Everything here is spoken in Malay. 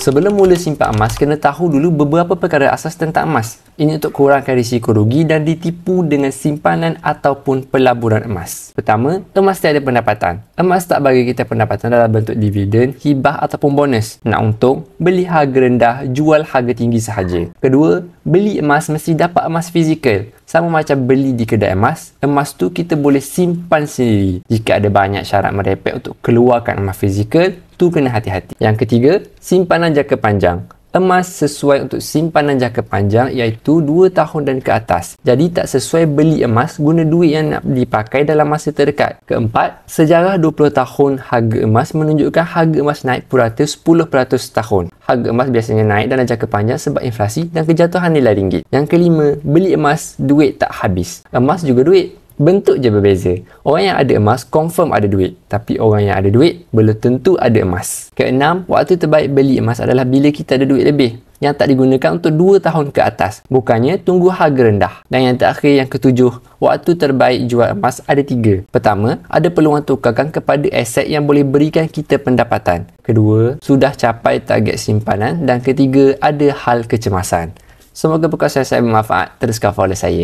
Sebelum mula simpan emas, kena tahu dulu beberapa perkara asas tentang emas. Ini untuk kurangkan risiko rugi dan ditipu dengan simpanan ataupun pelaburan emas. Pertama, emas tiada pendapatan. Emas tak bagi kita pendapatan dalam bentuk dividen, hibah ataupun bonus. Nak untung, beli harga rendah, jual harga tinggi sahaja. Kedua, beli emas mesti dapat emas fizikal. Sama macam beli di kedai emas, emas tu kita boleh simpan sendiri. Jika ada banyak syarat merepek untuk keluarkan emas fizikal, tu kena hati-hati. Yang ketiga, simpanan jangka panjang. Emas sesuai untuk simpanan jangka panjang iaitu 2 tahun dan ke atas. Jadi tak sesuai beli emas guna duit yang nak dipakai dalam masa terdekat. Keempat, sejarah 20 tahun harga emas menunjukkan harga emas naik purata 10% setahun. Harga emas biasanya naik dalam jangka panjang sebab inflasi dan kejatuhan nilai ringgit. Yang kelima, beli emas, duit tak habis. Emas juga duit. Bentuk je berbeza. Orang yang ada emas confirm ada duit. Tapi orang yang ada duit belum tentu ada emas. Keenam, waktu terbaik beli emas adalah bila kita ada duit lebih. Yang tak digunakan untuk 2 tahun ke atas. Bukannya tunggu harga rendah. Dan yang terakhir, yang ketujuh, waktu terbaik jual emas ada 3. Pertama, ada peluang tukarkan kepada aset yang boleh berikan kita pendapatan. Kedua, sudah capai target simpanan. Dan ketiga, ada hal kecemasan. Semoga podcast saya bermanfaat. Teruskan follow saya.